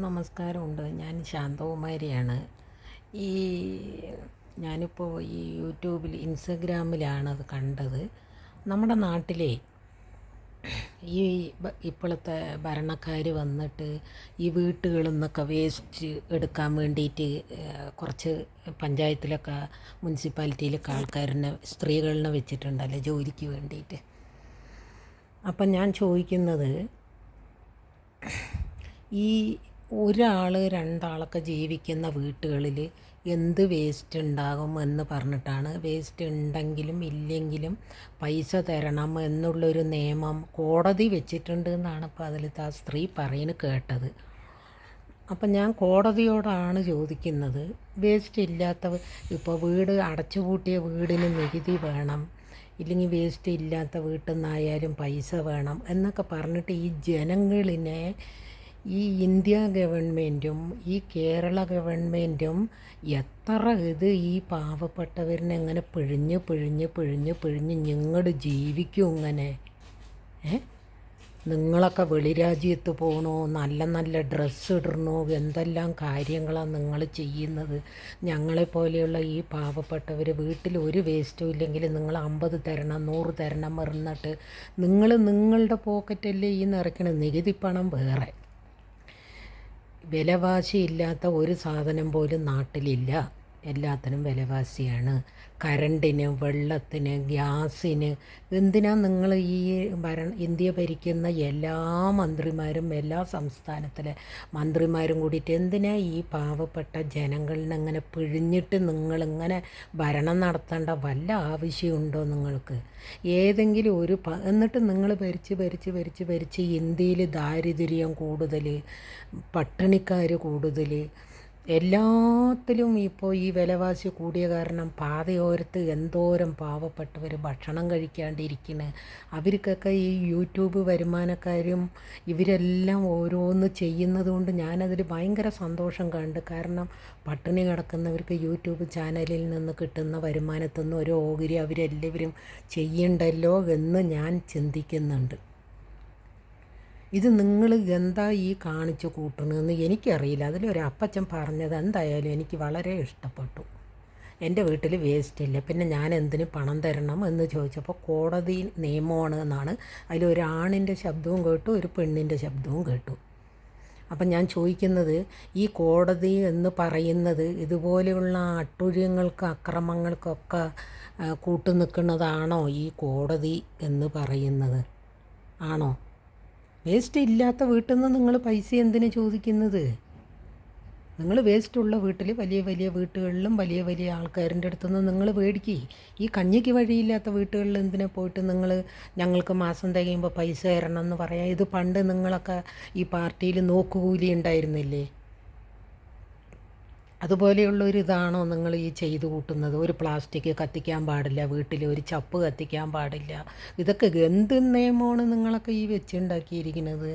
നമസ്കാരമുണ്ട്. ഞാൻ ശാന്തകുമാരിയാണ്. ഈ ഞാനിപ്പോൾ ഈ യൂട്യൂബിൽ ഇൻസ്റ്റഗ്രാമിലാണത് കണ്ടത്. നമ്മുടെ നാട്ടിലെ ഈ ഇപ്പോഴത്തെ ഭരണക്കാർ വന്നിട്ട് ഈ വീട്ടുകളിൽ നിന്നൊക്കെ വേസ്റ്റ് എടുക്കാൻ വേണ്ടിയിട്ട് കുറച്ച് പഞ്ചായത്തിലൊക്കെ മുനിസിപ്പാലിറ്റിയിലൊക്കെ ആൾക്കാരിനെ സ്ത്രീകളിനെ വെച്ചിട്ടുണ്ടല്ലോ ജോലിക്ക് വേണ്ടിയിട്ട്. അപ്പം ഞാൻ ചോദിക്കുന്നത്, ഈ ഒരാൾ രണ്ടാളൊക്കെ ജീവിക്കുന്ന വീട്ടുകളിൽ എന്ത് വേസ്റ്റ് ഉണ്ടാകും എന്ന് പറഞ്ഞിട്ടാണ് വേസ്റ്റ് ഉണ്ടെങ്കിലും ഇല്ലെങ്കിലും പൈസ തരണം എന്നുള്ളൊരു നിയമം കോടതി വെച്ചിട്ടുണ്ട് എന്നാണ് ഇപ്പോൾ അതിലത്തെ ആ സ്ത്രീ പറയുന്നത് കേട്ടത്. അപ്പം ഞാൻ കോടതിയോടാണ് ചോദിക്കുന്നത്, വേസ്റ്റ് ഇല്ലാത്ത ഇപ്പോൾ വീട് അടച്ചുപൂട്ടിയ വീടിന് നികുതി വേണം, ഇല്ലെങ്കിൽ വേസ്റ്റ് ഇല്ലാത്ത വീട്ടിൽ നിന്നായാലും പൈസ വേണം എന്നൊക്കെ പറഞ്ഞിട്ട് ഈ ജനങ്ങളിനെ ഈ ഇന്ത്യ ഗവൺമെൻറ്റും ഈ കേരള ഗവൺമെൻറ്റും എത്ര ഈ പാവപ്പെട്ടവരിനെ എങ്ങനെ പിഴിഞ്ഞ് പിഴിഞ്ഞ് പിഴിഞ്ഞ് പിഴിഞ്ഞ് നിങ്ങൾ ജീവിക്കും ഇങ്ങനെ? നിങ്ങളൊക്കെ വെളിരാജ്യത്ത് പോകണോ, നല്ല നല്ല ഡ്രസ്സ് ഇടണോ, എന്തെല്ലാം കാര്യങ്ങളാണ് നിങ്ങൾ ചെയ്യുന്നത്. ഞങ്ങളെപ്പോലെയുള്ള ഈ പാവപ്പെട്ടവർ വീട്ടിൽ ഒരു വേസ്റ്റും ഇല്ലെങ്കിൽ നിങ്ങൾ 50 തരണം 100 തരണം പറഞ്ഞിട്ട് നിങ്ങളുടെ പോക്കറ്റല്ലേ ഈ നിറയ്ക്കണ നികുതി പണം വേറെ. വിലവാശിയില്ലാത്ത ഒരു സാധനം പോലും നാട്ടിലില്ല. എല്ലാത്തിനും വിലവാസിയാണ്. കരണ്ടിന്, വെള്ളത്തിന്, ഗ്യാസിന്. എന്തിനാണ് നിങ്ങൾ ഈ ഇന്ത്യ ഭരിക്കുന്ന എല്ലാ മന്ത്രിമാരും എല്ലാ സംസ്ഥാനത്തിലെ മന്ത്രിമാരും കൂടിയിട്ട് എന്തിനാ ഈ പാവപ്പെട്ട ജനങ്ങളിനെ അങ്ങനെ പിഴിഞ്ഞിട്ട് നിങ്ങളിങ്ങനെ ഭരണം നടത്തേണ്ട വല്ല ആവശ്യമുണ്ടോ നിങ്ങൾക്ക്? ഏതെങ്കിലും ഒരു എന്നിട്ട് നിങ്ങൾ ഭരിച്ച് ഭരിച്ച് ഭരിച്ച് ഭരിച്ച് ഇന്ത്യയിൽ ദാരിദ്ര്യം കൂടുതൽ, പട്ടിണിക്കാർ കൂടുതൽ, എല്ലാത്തിലും ഇപ്പോൾ ഈ വിലവാസി കൂടിയ കാരണം പാതയോരത്ത് എന്തോരം പാവപ്പെട്ടവർ ഭക്ഷണം കഴിക്കാണ്ടിരിക്കുന്നു. അവർക്കൊക്കെ ഈ യൂട്യൂബ് വരുമാനക്കാരും ഇവരെല്ലാം ഓരോന്ന് ചെയ്യുന്നത് കൊണ്ട് ഞാനതിൽ ഭയങ്കര സന്തോഷം കണ്ട്. കാരണം പട്ടിണി കിടക്കുന്നവർക്ക് യൂട്യൂബ് ചാനലിൽ നിന്ന് കിട്ടുന്ന വരുമാനത്തിൽ നിന്ന് ഒരു ഓഹരി അവരെല്ലാവരും ചെയ്യണ്ടല്ലോ എന്ന് ഞാൻ ചിന്തിക്കുന്നുണ്ട്. ഇത് നിങ്ങൾ എന്താ ഈ കാണിച്ചു കൂട്ടണമെന്ന് എനിക്കറിയില്ല. അതിലൊരു അപ്പച്ചൻ പറഞ്ഞത് എന്തായാലും എനിക്ക് വളരെ ഇഷ്ടപ്പെട്ടു. എൻ്റെ വീട്ടിൽ വേസ്റ്റ് ഇല്ല, പിന്നെ ഞാൻ എന്തിന് പണം തരണം എന്ന് ചോദിച്ചപ്പോൾ കോടതി നിയമമാണ് എന്നാണ്. അതിലൊരാണിൻ്റെ ശബ്ദവും കേട്ടു, ഒരു പെണ്ണിൻ്റെ ശബ്ദവും കേട്ടു. അപ്പം ഞാൻ ചോദിക്കുന്നത്, ഈ കോടതി എന്ന് പറയുന്നത് ഇതുപോലെയുള്ള അട്ടുഴിയങ്ങൾക്ക് അക്രമങ്ങൾക്കൊക്കെ കൂട്ടുനിൽക്കുന്നതാണോ ഈ കോടതി എന്ന് പറയുന്നത്? ആണോ? വേസ്റ്റ് ഇല്ലാത്ത വീട്ടിൽ നിന്ന് നിങ്ങൾ പൈസ എന്തിനു ചോദിക്കുന്നത്? നിങ്ങൾ വേസ്റ്റുള്ള വീട്ടിൽ വലിയ വലിയ വീട്ടുകളിലും വലിയ വലിയ ആൾക്കാരിൻ്റെ അടുത്തുനിന്ന് നിങ്ങൾ മേടിക്കുക. ഈ കഞ്ഞിക്ക് വഴിയില്ലാത്ത വീട്ടുകളിൽ എന്തിനാ പോയിട്ട് നിങ്ങൾ ഞങ്ങൾക്ക് മാസം തികയുമ്പോൾ പൈസ തരണം എന്ന് പറയാം? ഇത് പണ്ട് നിങ്ങളൊക്കെ ഈ പാർട്ടിയിൽ നോക്കുകൂലി ഉണ്ടായിരുന്നില്ലേ? അതുപോലെയുള്ളൊരിതാണോ നിങ്ങൾ ഈ ചെയ്തു കൂട്ടുന്നത്? ഒരു പ്ലാസ്റ്റിക് കത്തിക്കാൻ പാടില്ല, വീട്ടിൽ ഒരു ചപ്പ് കത്തിക്കാൻ പാടില്ല. ഇതൊക്കെ എന്ത് നിയമമാണ് നിങ്ങളൊക്കെ ഈ വെച്ചുണ്ടാക്കിയിരിക്കുന്നത്?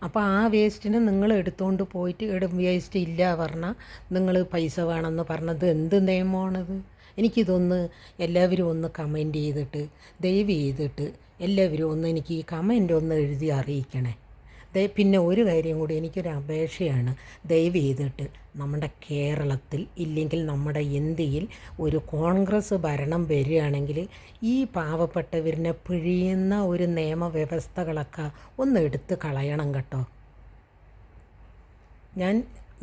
അപ്പോൾ ആ വേസ്റ്റിനെ നിങ്ങൾ എടുത്തുകൊണ്ട് പോയിട്ട് വേസ്റ്റ് ഇല്ല പറഞ്ഞാൽ നിങ്ങൾ പൈസ വേണമെന്ന് പറഞ്ഞത് എന്ത് നിയമമാണത്? എനിക്കിതൊന്ന് എല്ലാവരും ഒന്ന് കമൻറ്റ് ചെയ്തിട്ട് ദയവ് ചെയ്തിട്ട് എല്ലാവരും ഒന്ന് എനിക്ക് ഈ കമൻറ്റ് ഒന്ന് എഴുതി അറിയിക്കണേ. പിന്നെ ഒരു കാര്യം കൂടി, എനിക്കൊരു അപേക്ഷയാണ്. ദയവ് ചെയ്തിട്ട് നമ്മുടെ കേരളത്തിൽ ഇല്ലെങ്കിൽ നമ്മുടെ ഇന്ത്യയിൽ ഒരു കോൺഗ്രസ് ഭരണം വരികയാണെങ്കിൽ ഈ പാവപ്പെട്ടവരിനെ പിഴിയുന്ന ഒരു നിയമവ്യവസ്ഥകളൊക്കെ ഒന്ന് എടുത്ത് കളയണം കേട്ടോ. ഞാൻ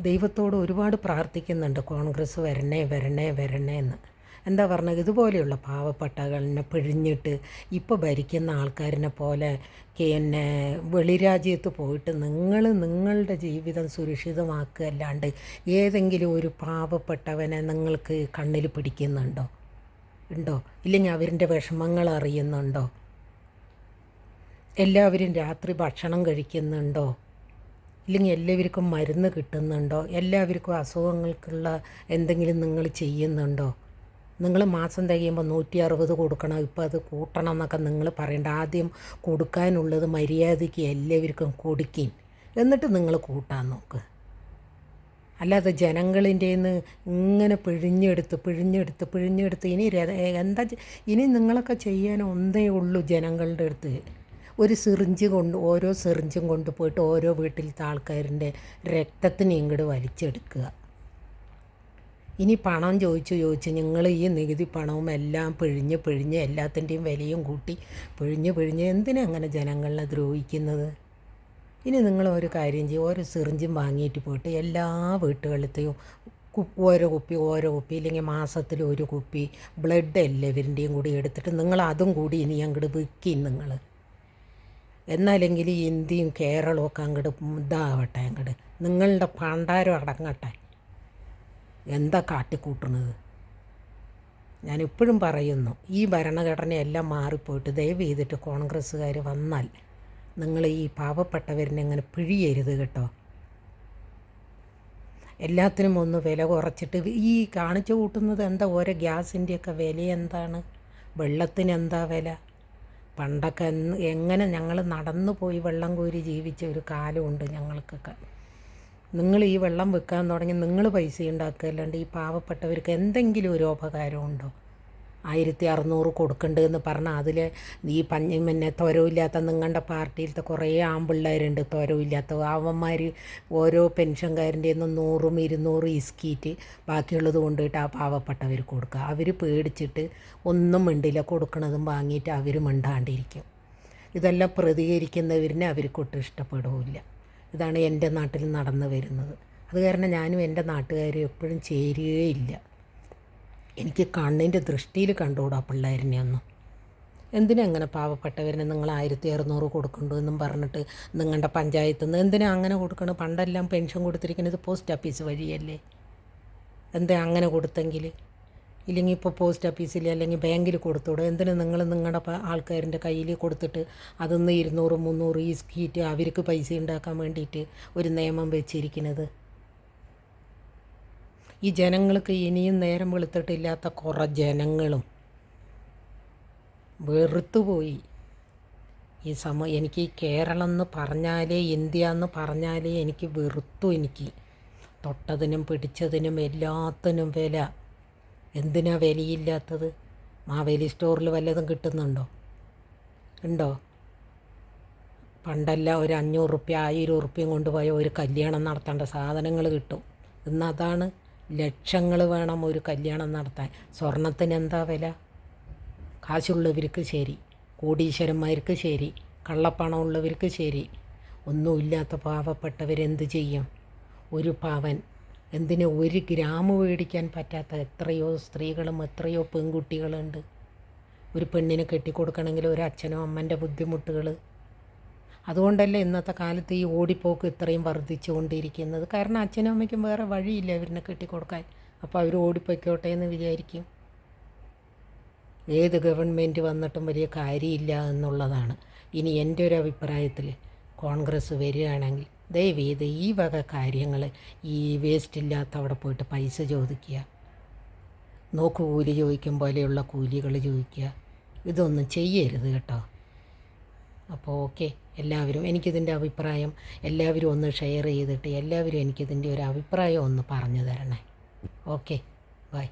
ദൈവത്തോട് ഒരുപാട് പ്രാർത്ഥിക്കുന്നുണ്ട് കോൺഗ്രസ് വരണേ വരണേ വരണേ എന്ന്. എന്താ പറഞ്ഞത്, ഇതുപോലെയുള്ള പാവപ്പെട്ടവനെ പിഴിഞ്ഞിട്ട് ഇപ്പോൾ ഭരിക്കുന്ന ആൾക്കാരിനെ പോലെ പിന്നെ വെളിരാജ്യത്ത് പോയിട്ട് നിങ്ങളുടെ ജീവിതം സുരക്ഷിതമാക്കുക അല്ലാണ്ട് ഏതെങ്കിലും ഒരു പാവപ്പെട്ടവനെ നിങ്ങൾക്ക് കണ്ണിൽ പിടിക്കുന്നുണ്ടോ? ഉണ്ടോ? ഇല്ലെങ്കിൽ അവരുടെ വിഷമങ്ങൾ അറിയുന്നുണ്ടോ? എല്ലാവരും രാത്രി ഭക്ഷണം കഴിക്കുന്നുണ്ടോ? ഇല്ലെങ്കിൽ എല്ലാവർക്കും മരുന്ന് കിട്ടുന്നുണ്ടോ? എല്ലാവർക്കും അസുഖങ്ങൾക്കുള്ള എന്തെങ്കിലും നിങ്ങൾ ചെയ്യുന്നുണ്ടോ? നിങ്ങൾ മാസം തികയുമ്പോൾ 160 കൊടുക്കണം, ഇപ്പോൾ അത് കൂട്ടണം എന്നൊക്കെ നിങ്ങൾ പറയേണ്ട. ആദ്യം കൊടുക്കാനുള്ളത് മര്യാദയ്ക്ക് എല്ലാവർക്കും കൊടുക്കും, എന്നിട്ട് നിങ്ങൾ കൂട്ടാൻ നോക്ക്. അല്ലാതെ ജനങ്ങളിൻ്റെ നിന്ന് ഇങ്ങനെ പിഴിഞ്ഞെടുത്ത് ഇനി എന്താ ഇനി നിങ്ങളൊക്കെ ചെയ്യാൻ ഒന്നേ ഉള്ളൂ ജനങ്ങളുടെ അടുത്ത്. ഒരു സിറിഞ്ച് കൊണ്ട് ഓരോ സിറിഞ്ചും കൊണ്ടുപോയിട്ട് ഓരോ വീട്ടിലത്തെ ആൾക്കാരുടെ രക്തത്തിന് ഇങ്ങോട്ട് വലിച്ചെടുക്കുക. ഇനി പണം ചോദിച്ച് നിങ്ങൾ ഈ നികുതി പണവും എല്ലാം പിഴിഞ്ഞ് എല്ലാത്തിൻ്റെയും വിലയും കൂട്ടി പിഴിഞ്ഞ് എന്തിനാ അങ്ങനെ ജനങ്ങളെ ദ്രോഹിക്കുന്നത്? ഇനി നിങ്ങൾ ഒരു കാര്യം ചെയ്യും, ഓരോ സിറിഞ്ചും വാങ്ങിയിട്ട് പോയിട്ട് എല്ലാ വീട്ടുകളിലത്തെയും ഓരോ കുപ്പി ഇല്ലെങ്കിൽ മാസത്തിൽ ഒരു കുപ്പി ബ്ലഡ് എല്ലാവരുടെയും കൂടി എടുത്തിട്ട് നിങ്ങൾ അതും കൂടി ഇനി അങ്ങോട്ട് വിൽക്കും നിങ്ങൾ. എന്നല്ലെങ്കിൽ ഇന്ത്യയും കേരളവും ഒക്കെ അങ്ങോട്ട് ഇതാവട്ടെ, അങ്ങോട്ട് നിങ്ങളുടെ ഭണ്ഡാരം അടങ്ങട്ടെ. എന്താ കാട്ടിക്കൂട്ടുന്നത്? ഞാനിപ്പോഴും പറയുന്നു, ഈ ഭരണഘടനയെല്ലാം മാറിപ്പോയിട്ട് ദയവ് ചെയ്തിട്ട് കോൺഗ്രസ്സുകാർ വന്നാൽ നിങ്ങൾ ഈ പാവപ്പെട്ടവരിനെ അങ്ങനെ പിഴിയരുത് കേട്ടോ. എല്ലാത്തിനും ഒന്ന് വില കുറച്ചിട്ട് ഈ കാണിച്ചു കൂട്ടുന്നത് എന്താ? ഓരോ ഗ്യാസിൻ്റെയൊക്കെ വില എന്താണ്? വെള്ളത്തിന് എന്താ വില? പണ്ടൊക്കെ എങ്ങനെ ഞങ്ങൾ നടന്നു പോയി വെള്ളം കോരി ജീവിച്ച ഒരു കാലമുണ്ട് ഞങ്ങൾക്കൊക്കെ. നിങ്ങൾ ഈ വെള്ളം വിൽക്കാൻ തുടങ്ങി നിങ്ങൾ പൈസ ഉണ്ടാക്കുക, അല്ലാണ്ട് ഈ പാവപ്പെട്ടവർക്ക് എന്തെങ്കിലും ഒരു ഉപകാരമുണ്ടോ? 1600 കൊടുക്കണ്ടെന്ന് പറഞ്ഞാൽ അതിൽ ഈ ത്വരവില്ലാത്ത നിങ്ങളുടെ പാർട്ടിയിലത്തെ കുറേ ആമ്പിള്ളേരുണ്ട് ത്വരവില്ലാത്ത. അവന്മാർ ഓരോ പെൻഷൻകാരൻ്റെ നിന്ന് 100 200 ഇസ്കീറ്റ് ബാക്കിയുള്ളത് കൊണ്ടുപോയിട്ട് ആ പാവപ്പെട്ടവർ കൊടുക്കുക. അവർ പേടിച്ചിട്ട് ഒന്നും മിണ്ടില്ല, കൊടുക്കണതും വാങ്ങിയിട്ട് അവർ മിണ്ടാണ്ടിരിക്കും. ഇതെല്ലാം പ്രതികരിക്കുന്നവരിനെ അവർക്കൊട്ടും ഇഷ്ടപ്പെടുകയില്ല. ഇതാണ് എൻ്റെ നാട്ടിൽ നടന്നു വരുന്നത്. അത് കാരണം ഞാനും എൻ്റെ നാട്ടുകാരും എപ്പോഴും ചേരുകയില്ല. എനിക്ക് കണ്ണിൻ്റെ ദൃഷ്ടിയിൽ കണ്ടുകൂടാ പിള്ളേരിനെ ഒന്നും. എന്തിനാ അങ്ങനെ പാവപ്പെട്ടവരിനെ നിങ്ങൾ 1600 കൊടുക്കണ്ടു എന്നും പറഞ്ഞിട്ട് നിങ്ങളുടെ പഞ്ചായത്തിൽ നിന്ന് എന്തിനാ അങ്ങനെ കൊടുക്കണം? പണ്ടെല്ലാം പെൻഷൻ കൊടുത്തിരിക്കുന്നത് പോസ്റ്റ് ഓഫീസ് വഴിയല്ലേ. എന്താ അങ്ങനെ കൊടുത്തെങ്കിൽ? ഇല്ലെങ്കിൽ ഇപ്പോൾ പോസ്റ്റ് ഓഫീസിൽ അല്ലെങ്കിൽ ബാങ്കിൽ കൊടുത്തൂടെ? എന്തിനാ നിങ്ങൾ നിങ്ങളുടെ ആൾക്കാരിൻ്റെ കയ്യിൽ കൊടുത്തിട്ട് അതൊന്ന് 200 300 ഈ സ്കീറ്റ് അവർക്ക് പൈസ ഉണ്ടാക്കാൻ വേണ്ടിയിട്ട് ഒരു നിയമം വെച്ചിരിക്കുന്നത്? ഈ ജനങ്ങൾക്ക് ഇനിയും നേരം വെളുത്തിട്ടില്ലാത്ത കുറേ ജനങ്ങളും വെറുത്തുപോയി. എനിക്ക് കേരളം എന്ന് പറഞ്ഞാലേ, ഇന്ത്യ എന്ന് പറഞ്ഞാലേ എനിക്ക് വെറുത്തു. എനിക്ക് തൊട്ടതിനും പിടിച്ചതിനും എല്ലാത്തിനും വില. എന്തിനാ വിലയില്ലാത്തത്? മാവേലി സ്റ്റോറിൽ വല്ലതും കിട്ടുന്നുണ്ടോ? ഉണ്ടോ? പണ്ടെല്ലാം ഒരു 500 റുപ്യ 1000 റുപ്യയും കൊണ്ടുപോയ ഒരു കല്യാണം നടത്തേണ്ട സാധനങ്ങൾ കിട്ടും. ഇന്നതാണ് ലക്ഷങ്ങൾ വേണം ഒരു കല്യാണം നടത്താൻ. സ്വർണത്തിന് എന്താ വില? കാശുള്ളവർക്ക് ശരി, കോടീശ്വരന്മാർക്ക് ശരി, കള്ളപ്പണമുള്ളവർക്ക് ശരി, ഒന്നുമില്ലാത്ത പാവപ്പെട്ടവരെന്ത് ചെയ്യും? ഒരു പവൻ എന്തിന് 1 ഗ്രാം മേടിക്കാൻ പറ്റാത്ത എത്രയോ സ്ത്രീകളും എത്രയോ പെൺകുട്ടികളുണ്ട്. ഒരു പെണ്ണിനെ കെട്ടിക്കൊടുക്കണമെങ്കിൽ ഒരു അച്ഛനോ അമ്മൻ്റെ ബുദ്ധിമുട്ടുകൾ. അതുകൊണ്ടല്ലേ ഇന്നത്തെ കാലത്ത് ഈ ഓടിപ്പോക്ക് ഇത്രയും വർദ്ധിച്ചുകൊണ്ടിരിക്കുന്നത്. കാരണം അച്ഛനും അമ്മയ്ക്കും വേറെ വഴിയില്ല അവരിനെ കെട്ടിക്കൊടുക്കാൻ. അപ്പോൾ അവർ ഓടിപ്പോയിക്കോട്ടെ എന്ന് വിചാരിക്കും. ഏത് ഗവൺമെൻറ് വന്നിട്ടും വലിയ കാര്യമില്ല എന്നുള്ളതാണ്. ഇനി എൻ്റെ ഒരു അഭിപ്രായത്തിൽ കോൺഗ്രസ് വരികയാണെങ്കിൽ ദയവ് ചെയ്ത് ഈ വക കാര്യങ്ങൾ, ഈ വേസ്റ്റ് ഇല്ലാത്ത അവിടെ പോയിട്ട് പൈസ ചോദിക്കുക, നോക്കുകൂലി ചോദിക്കും പോലെയുള്ള കൂലികൾ ചോദിക്കുക, ഇതൊന്നും ചെയ്യരുത് കേട്ടോ. അപ്പോൾ ഓക്കെ, എല്ലാവരും എനിക്കിതിൻ്റെ അഭിപ്രായം എല്ലാവരും ഒന്ന് ഷെയർ ചെയ്തിട്ട് എല്ലാവരും എനിക്കിതിൻ്റെ ഒരു അഭിപ്രായം ഒന്ന് പറഞ്ഞു തരണേ. Okay, by.